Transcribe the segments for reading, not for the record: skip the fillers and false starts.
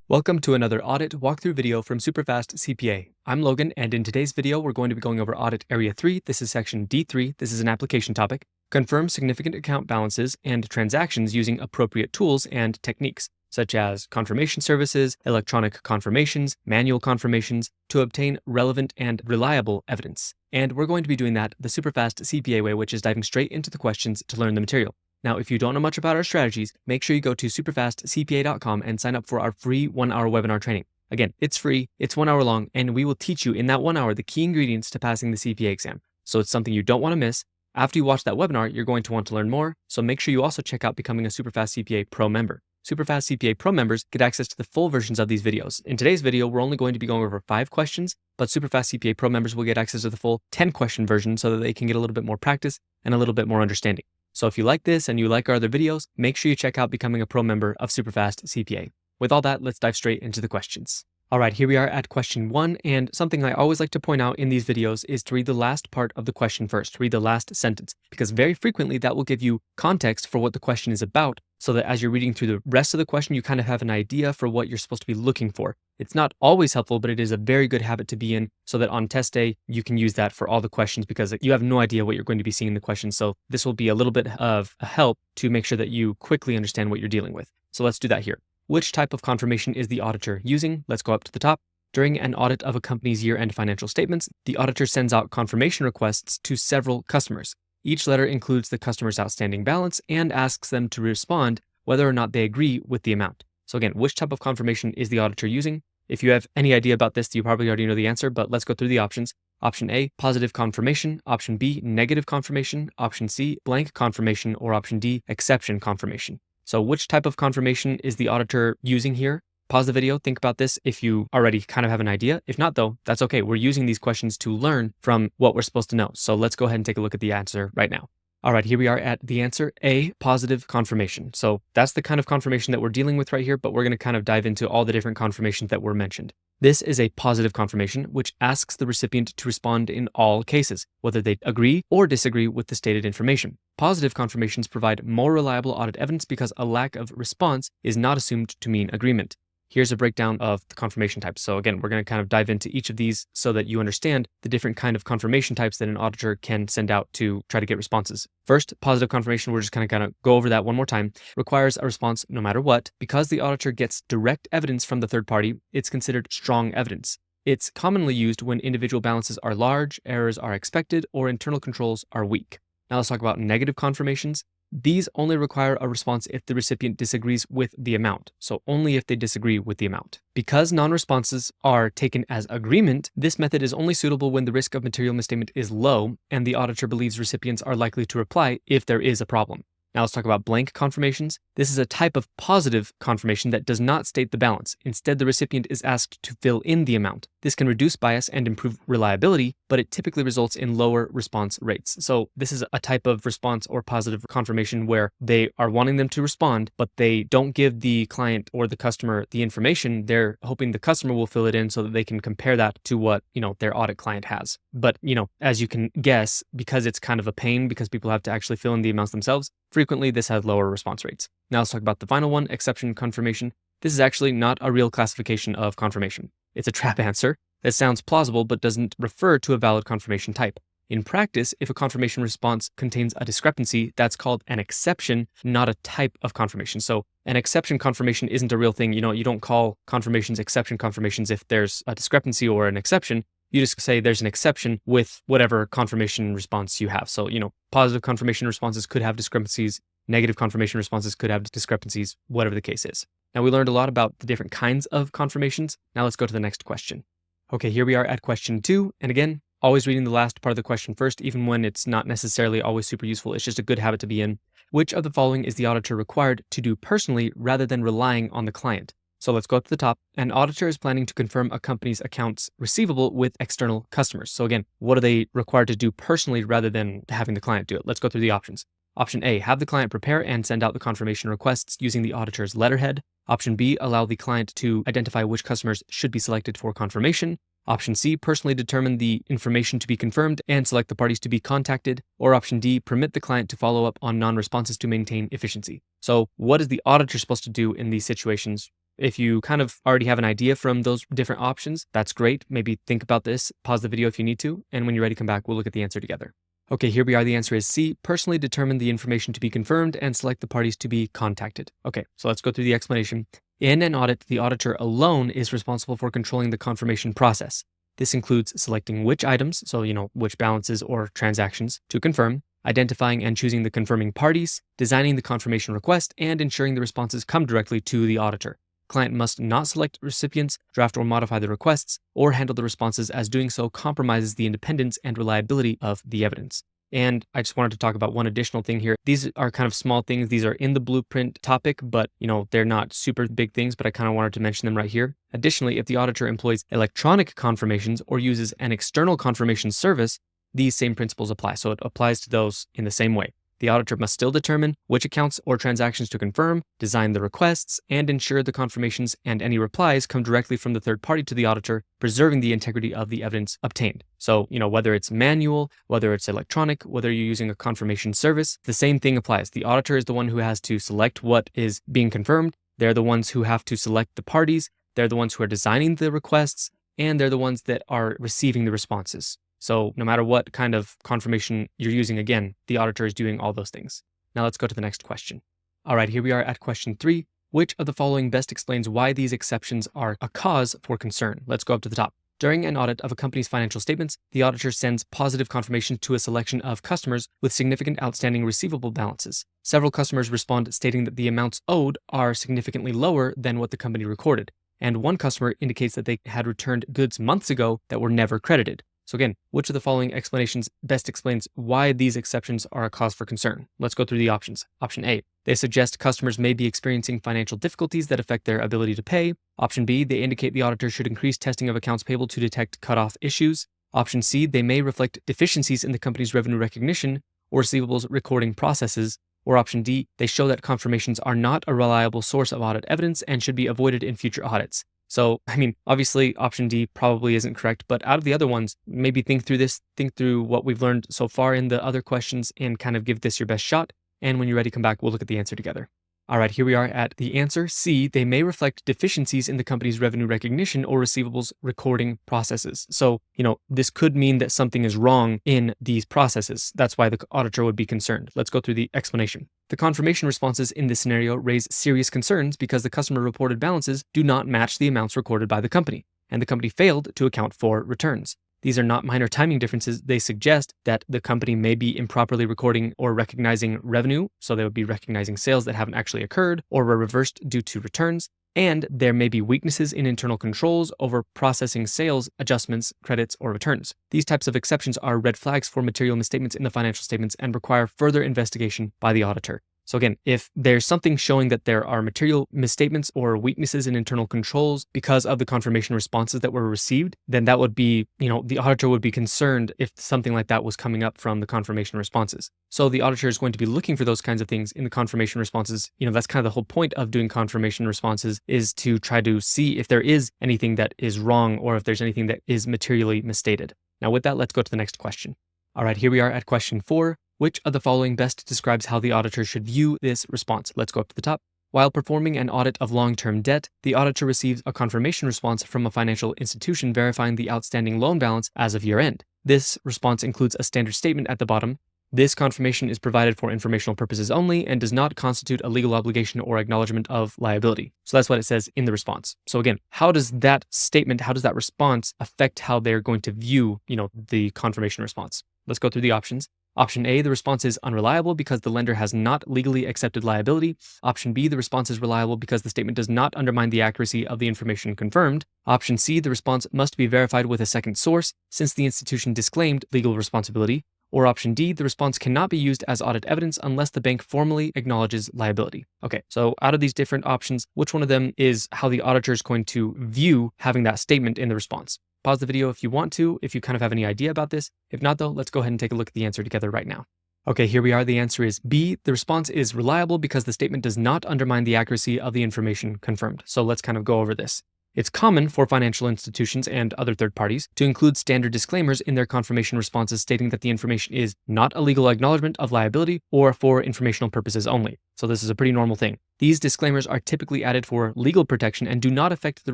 Welcome to another audit walkthrough video from SuperfastCPA. I'm Logan, and in today's video, we're going to be going over Audit Area 3. This is Section D3. This is an application topic. Confirm significant account balances and transactions using appropriate tools and techniques, such as confirmation services, electronic confirmations, manual confirmations, to obtain relevant and reliable evidence. And we're going to be doing that the SuperfastCPA way, which is diving straight into the questions to learn the material. Now, if you don't know much about our strategies, make sure you go to SuperfastCPA.com and sign up for our free 1-hour webinar training. Again, it's free, it's 1 hour long, and we will teach you in that 1 hour the key ingredients to passing the CPA exam. So it's something you don't want to miss. After you watch that webinar, you're going to want to learn more, so make sure you also check out becoming a SuperfastCPA Pro member. SuperfastCPA Pro members get access to the full versions of these videos. In today's video, we're only going to be going over 5 questions, but SuperfastCPA Pro members will get access to the full 10-question version so that they can get a little bit more practice and a little bit more understanding. So if you like this and you like our other videos, make sure you check out becoming a pro member of SuperfastCPA. With all that, let's dive straight into the questions. All right, here we are at question 1, and something I always like to point out in these videos is to read the last part of the question first, read the last sentence, because very frequently that will give you context for what the question is about, so that as you're reading through the rest of the question, you kind of have an idea for what you're supposed to be looking for. It's not always helpful, but it is a very good habit to be in so that on test day, you can use that for all the questions because you have no idea what you're going to be seeing in the question. So this will be a little bit of a help to make sure that you quickly understand what you're dealing with. So let's do that here. Which type of confirmation is the auditor using? Let's go up to the top. During an audit of a company's year-end financial statements, the auditor sends out confirmation requests to several customers. Each letter includes the customer's outstanding balance and asks them to respond whether or not they agree with the amount. So again, which type of confirmation is the auditor using? If you have any idea about this, you probably already know the answer, but let's go through the options. Option A, positive confirmation. Option B, negative confirmation. Option C, blank confirmation. Or option D, exception confirmation. So which type of confirmation is the auditor using here? Pause the video, think about this if you already kind of have an idea. If not though, that's okay. We're using these questions to learn from what we're supposed to know. So let's go ahead and take a look at the answer right now. All right, here we are at the answer A, positive confirmation. So that's the kind of confirmation that we're dealing with right here, but we're going to kind of dive into all the different confirmations that were mentioned. This is a positive confirmation, which asks the recipient to respond in all cases, whether they agree or disagree with the stated information. Positive confirmations provide more reliable audit evidence because a lack of response is not assumed to mean agreement. Here's a breakdown of the confirmation types. So again, we're going to kind of dive into each of these so that you understand the different kind of confirmation types that an auditor can send out to try to get responses. First, positive confirmation, we're just kind of go over that one more time, requires a response no matter what. Because the auditor gets direct evidence from the third party, it's considered strong evidence. It's commonly used when individual balances are large, errors are expected, or internal controls are weak. Now let's talk about negative confirmations. These only require a response if the recipient disagrees with the amount, so only if they disagree with the amount. Because non-responses are taken as agreement, this method is only suitable when the risk of material misstatement is low and the auditor believes recipients are likely to reply if there is a problem. Now let's talk about blank confirmations. This is a type of positive confirmation that does not state the balance. Instead, the recipient is asked to fill in the amount. This can reduce bias and improve reliability, but it typically results in lower response rates. So this is a type of response or positive confirmation where they are wanting them to respond, but they don't give the client or the customer the information. They're hoping the customer will fill it in so that they can compare that to what, their audit client has. But, as you can guess, because it's kind of a pain because people have to actually fill in the amounts themselves, frequently this has lower response rates. Now let's talk about the final one, exception confirmation. This is actually not a real classification of confirmation. It's a trap answer that sounds plausible but doesn't refer to a valid confirmation type. In practice, if a confirmation response contains a discrepancy, that's called an exception, not a type of confirmation. So an exception confirmation isn't a real thing. You don't call confirmations exception confirmations if there's a discrepancy or an exception. You just say there's an exception with whatever confirmation response you have. So, positive confirmation responses could have discrepancies, negative confirmation responses could have discrepancies, whatever the case is. Now, we learned a lot about the different kinds of confirmations. Now let's go to the next question. Okay, here we are at question 2. And again, always reading the last part of the question first, even when it's not necessarily always super useful. It's just a good habit to be in. Which of the following is the auditor required to do personally rather than relying on the client? So let's go up to the top. An auditor is planning to confirm a company's accounts receivable with external customers. So again, what are they required to do personally rather than having the client do it? Let's go through the options. Option A, have the client prepare and send out the confirmation requests using the auditor's letterhead. Option B, allow the client to identify which customers should be selected for confirmation. Option C, personally determine the information to be confirmed and select the parties to be contacted. Or option D, permit the client to follow up on non-responses to maintain efficiency. So what is the auditor supposed to do in these situations? if you kind of already have an idea from those different options, that's great. Maybe think about this, pause the video if you need to, and when you're ready, come back, we'll look at the answer together. Okay, here we are. The answer is C, personally determine the information to be confirmed and select the parties to be contacted. Okay, so let's go through the explanation. In an audit, the auditor alone is responsible for controlling the confirmation process. This includes selecting which items, so which balances or transactions to confirm, identifying and choosing the confirming parties, designing the confirmation request, and ensuring the responses come directly to the auditor. Client must not select recipients, draft or modify the requests, or handle the responses, as doing so compromises the independence and reliability of the evidence. And I just wanted to talk about one additional thing here. These are kind of small things. These are in the blueprint topic, but they're not super big things, but I kind of wanted to mention them right here. Additionally, if the auditor employs electronic confirmations or uses an external confirmation service, these same principles apply. So it applies to those in the same way. The auditor must still determine which accounts or transactions to confirm, design the requests, and ensure the confirmations and any replies come directly from the third party to the auditor, preserving the integrity of the evidence obtained. So, whether it's manual, whether it's electronic, whether you're using a confirmation service, the same thing applies. The auditor is the one who has to select what is being confirmed. They're the ones who have to select the parties. They're the ones who are designing the requests, and they're the ones that are receiving the responses. So no matter what kind of confirmation you're using, again, the auditor is doing all those things. Now let's go to the next question. All right, here we are at question 3. Which of the following best explains why these exceptions are a cause for concern? Let's go up to the top. During an audit of a company's financial statements, the auditor sends positive confirmation to a selection of customers with significant outstanding receivable balances. Several customers respond stating that the amounts owed are significantly lower than what the company recorded. And one customer indicates that they had returned goods months ago that were never credited. So again, which of the following explanations best explains why these exceptions are a cause for concern? Let's go through the options. Option A, they suggest customers may be experiencing financial difficulties that affect their ability to pay. Option B, they indicate the auditor should increase testing of accounts payable to detect cutoff issues. Option C, they may reflect deficiencies in the company's revenue recognition or receivables recording processes. Or option D, they show that confirmations are not a reliable source of audit evidence and should be avoided in future audits. So, obviously option D probably isn't correct, but out of the other ones, maybe think through this, think through what we've learned so far in the other questions and kind of give this your best shot. And when you're ready, come back, we'll look at the answer together. All right, here we are at the answer C. They may reflect deficiencies in the company's revenue recognition or receivables recording processes. So, this could mean that something is wrong in these processes. That's why the auditor would be concerned. Let's go through the explanation. The confirmation responses in this scenario raise serious concerns because the customer reported balances do not match the amounts recorded by the company, and the company failed to account for returns. These are not minor timing differences. They suggest that the company may be improperly recording or recognizing revenue, so they would be recognizing sales that haven't actually occurred or were reversed due to returns, and there may be weaknesses in internal controls over processing sales adjustments, credits, or returns. These types of exceptions are red flags for material misstatements in the financial statements and require further investigation by the auditor. So again, if there's something showing that there are material misstatements or weaknesses in internal controls because of the confirmation responses that were received, then that would be, the auditor would be concerned if something like that was coming up from the confirmation responses. So the auditor is going to be looking for those kinds of things in the confirmation responses. That's kind of the whole point of doing confirmation responses, is to try to see if there is anything that is wrong or if there's anything that is materially misstated. Now with that, let's go to the next question. All right, here we are at question 4. Which of the following best describes how the auditor should view this response? Let's go up to the top. While performing an audit of long-term debt, the auditor receives a confirmation response from a financial institution verifying the outstanding loan balance as of year-end. This response includes a standard statement at the bottom. This confirmation is provided for informational purposes only and does not constitute a legal obligation or acknowledgement of liability. So that's what it says in the response. So again, how does that statement, how does that response affect how they're going to view, the confirmation response? Let's go through the options. Option A, the response is unreliable because the lender has not legally accepted liability. Option B, the response is reliable because the statement does not undermine the accuracy of the information confirmed. Option C, the response must be verified with a second source since the institution disclaimed legal responsibility. Or option D, the response cannot be used as audit evidence unless the bank formally acknowledges liability. Okay, so out of these different options, which one of them is how the auditor is going to view having that statement in the response? Pause the video if you want to, if you kind of have any idea about this. If not though, let's go ahead and take a look at the answer together right now. Okay, here we are. The answer is B. The response is reliable because the statement does not undermine the accuracy of the information confirmed. So let's kind of go over this. It's common for financial institutions and other third parties to include standard disclaimers in their confirmation responses stating that the information is not a legal acknowledgement of liability or for informational purposes only. So this is a pretty normal thing. These disclaimers are typically added for legal protection and do not affect the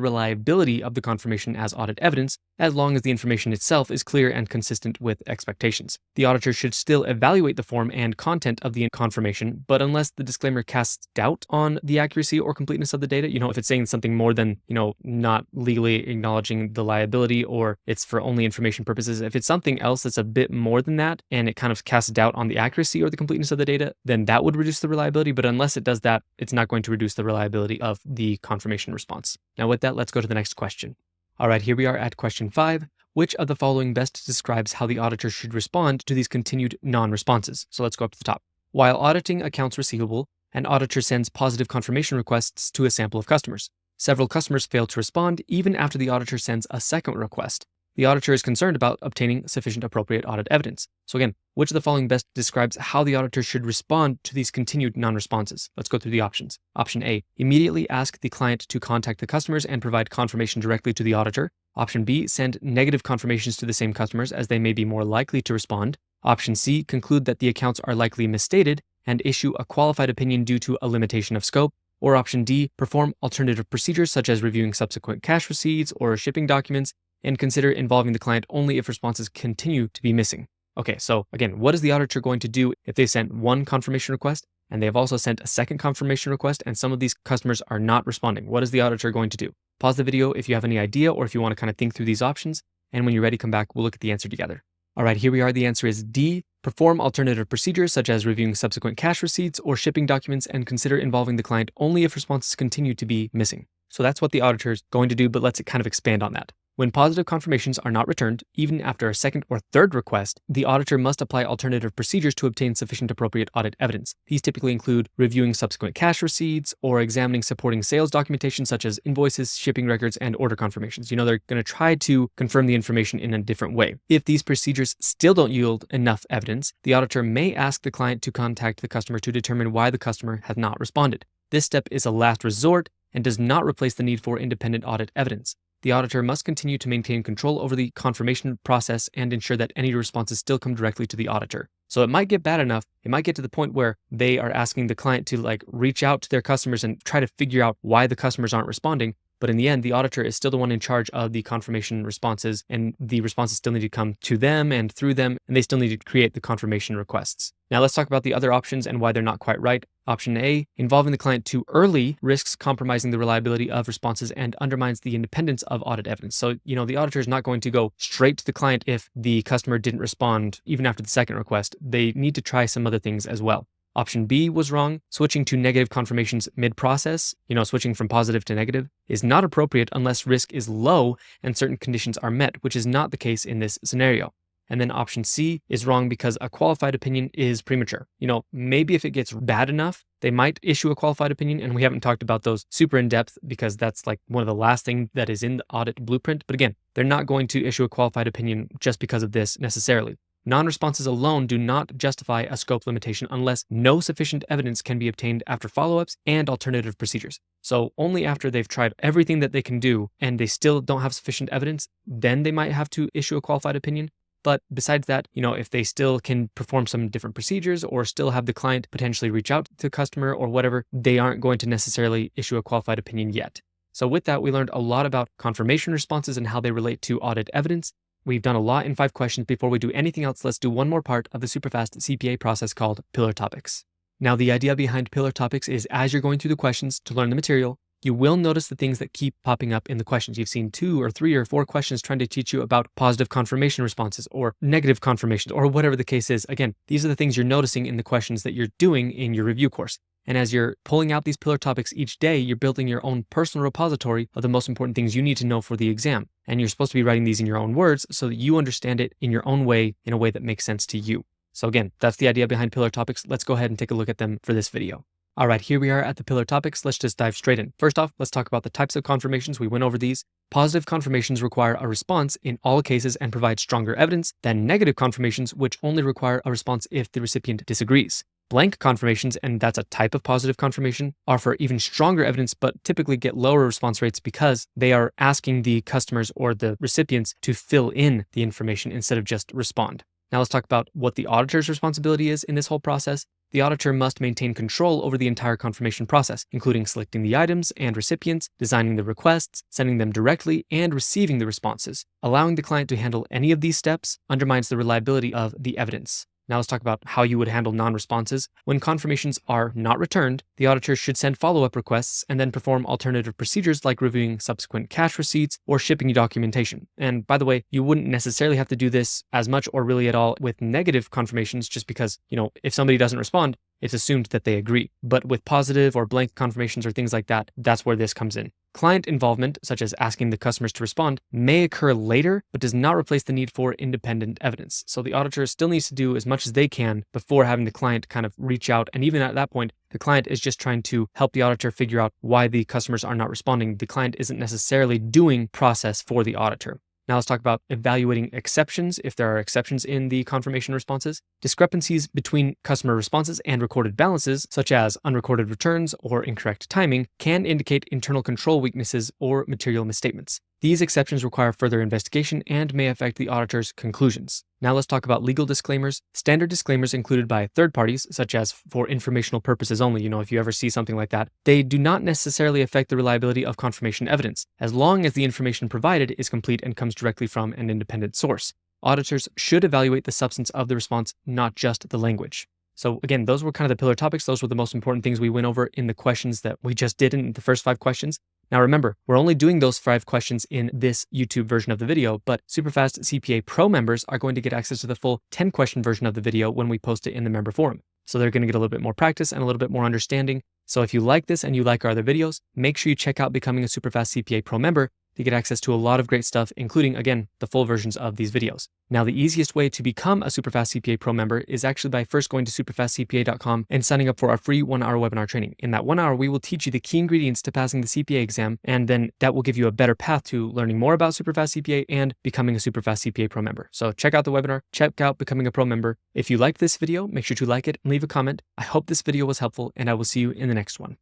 reliability of the confirmation as audit evidence, as long as the information itself is clear and consistent with expectations. The auditor should still evaluate the form and content of the confirmation, but unless the disclaimer casts doubt on the accuracy or completeness of the data, if it's saying something more than, not legally acknowledging the liability, or it's for only information purposes, if it's something else that's a bit more than that, and it kind of casts doubt on the accuracy or the completeness of the data, then that would reduce the reliability. But unless it does that, it's not going to reduce the reliability of the confirmation response. Now with that, let's go to the next question. All right, here we are at question 5. Which of the following best describes how the auditor should respond to these continued non-responses? So let's go up to the top. While auditing accounts receivable, an auditor sends positive confirmation requests to a sample of customers. Several customers fail to respond even after the auditor sends a second request. The auditor is concerned about obtaining sufficient appropriate audit evidence. So again, which of the following best describes how the auditor should respond to these continued non-responses? Let's go through the options. Option A, immediately ask the client to contact the customers and provide confirmation directly to the auditor. Option B, send negative confirmations to the same customers as they may be more likely to respond. Option C, conclude that the accounts are likely misstated and issue a qualified opinion due to a limitation of scope. Or option D, perform alternative procedures such as reviewing subsequent cash receipts or shipping documents and consider involving the client only if responses continue to be missing. Okay, so again, what is the auditor going to do if they sent one confirmation request and they have also sent a second confirmation request and some of these customers are not responding? What is the auditor going to do? Pause the video if you have any idea or if you want to kind of think through these options. And when you're ready, come back, we'll look at the answer together. All right, here we are. The answer is D, perform alternative procedures such as reviewing subsequent cash receipts or shipping documents and consider involving the client only if responses continue to be missing. So that's what the auditor is going to do, but let's kind of expand on that. When positive confirmations are not returned, even after a second or third request, the auditor must apply alternative procedures to obtain sufficient appropriate audit evidence. These typically include reviewing subsequent cash receipts or examining supporting sales documentation such as invoices, shipping records, and order confirmations. They're going to try to confirm the information in a different way. If these procedures still don't yield enough evidence, the auditor may ask the client to contact the customer to determine why the customer has not responded. This step is a last resort and does not replace the need for independent audit evidence. The auditor must continue to maintain control over the confirmation process and ensure that any responses still come directly to the auditor. So it might get bad enough, it might get to the point where they are asking the client to reach out to their customers and try to figure out why the customers aren't responding. But in the end, the auditor is still the one in charge of the confirmation responses, and the responses still need to come to them and through them, and they still need to create the confirmation requests. Now let's talk about the other options and why they're not quite right. Option A, involving the client too early risks compromising the reliability of responses and undermines the independence of audit evidence. So, the auditor is not going to go straight to the client if the customer didn't respond even after the second request. They need to try some other things as well. Option B was wrong. Switching to negative confirmations mid-process, switching from positive to negative, is not appropriate unless risk is low and certain conditions are met, which is not the case in this scenario. And then option C is wrong because a qualified opinion is premature. Maybe if it gets bad enough, they might issue a qualified opinion, and we haven't talked about those super in depth because that's one of the last things that is in the audit blueprint. But again, they're not going to issue a qualified opinion just because of this necessarily. Non-responses alone do not justify a scope limitation unless no sufficient evidence can be obtained after follow-ups and alternative procedures. So only after they've tried everything that they can do and they still don't have sufficient evidence, then they might have to issue a qualified opinion. But besides that, if they still can perform some different procedures or still have the client potentially reach out to the customer or whatever, they aren't going to necessarily issue a qualified opinion yet. So with that, we learned a lot about confirmation responses and how they relate to audit evidence. We've done a lot in 5 questions. Before we do anything else, let's do one more part of the SuperfastCPA process called pillar topics. Now, the idea behind pillar topics is as you're going through the questions to learn the material, you will notice the things that keep popping up in the questions. You've seen 2 or 3 or 4 questions trying to teach you about positive confirmation responses or negative confirmations or whatever the case is. Again, these are the things you're noticing in the questions that you're doing in your review course. And as you're pulling out these pillar topics each day, you're building your own personal repository of the most important things you need to know for the exam. And you're supposed to be writing these in your own words so that you understand it in your own way, in a way that makes sense to you. So again, that's the idea behind pillar topics. Let's go ahead and take a look at them for this video. All right, here we are at the pillar topics. Let's just dive straight in. First off, let's talk about the types of confirmations. We went over these. Positive confirmations require a response in all cases and provide stronger evidence than negative confirmations, which only require a response if the recipient disagrees. Blank confirmations, and that's a type of positive confirmation, offer even stronger evidence but typically get lower response rates because they are asking the customers or the recipients to fill in the information instead of just respond. Now let's talk about what the auditor's responsibility is in this whole process. The auditor must maintain control over the entire confirmation process, including selecting the items and recipients, designing the requests, sending them directly, and receiving the responses. Allowing the client to handle any of these steps undermines the reliability of the evidence. Now let's talk about how you would handle non-responses. When confirmations are not returned, the auditor should send follow-up requests and then perform alternative procedures like reviewing subsequent cash receipts or shipping documentation. And by the way, you wouldn't necessarily have to do this as much or really at all with negative confirmations just because, if somebody doesn't respond, it's assumed that they agree. But with positive or blank confirmations or things like that, that's where this comes in. Client involvement, such as asking the customers to respond, may occur later, but does not replace the need for independent evidence. So the auditor still needs to do as much as they can before having the client kind of reach out. And even at that point, the client is just trying to help the auditor figure out why the customers are not responding. The client isn't necessarily doing process for the auditor. Now let's talk about evaluating exceptions, if there are exceptions in the confirmation responses. Discrepancies between customer responses and recorded balances, such as unrecorded returns or incorrect timing, can indicate internal control weaknesses or material misstatements. These exceptions require further investigation and may affect the auditor's conclusions. Now let's talk about legal disclaimers. Standard disclaimers included by third parties, such as for informational purposes only, if you ever see something like that, they do not necessarily affect the reliability of confirmation evidence, as long as the information provided is complete and comes directly from an independent source. Auditors should evaluate the substance of the response, not just the language. So again, those were kind of the pillar topics. Those were the most important things we went over in the questions that we just did in the first 5 questions. Now remember, we're only doing those 5 questions in this YouTube version of the video, but SuperfastCPA Pro members are going to get access to the full 10-question version of the video when we post it in the member forum. So they're going to get a little bit more practice and a little bit more understanding. So if you like this and you like our other videos, make sure you check out becoming a SuperfastCPA Pro member to get access to a lot of great stuff, including, again, the full versions of these videos. Now, the easiest way to become a SuperfastCPA Pro member is actually by first going to superfastcpa.com and signing up for our free 1-hour webinar training. In that 1 hour, we will teach you the key ingredients to passing the CPA exam, and then that will give you a better path to learning more about SuperfastCPA and becoming a SuperfastCPA Pro member. So check out the webinar, check out becoming a Pro member. If you liked this video, make sure to like it and leave a comment. I hope this video was helpful, and I will see you in the next one.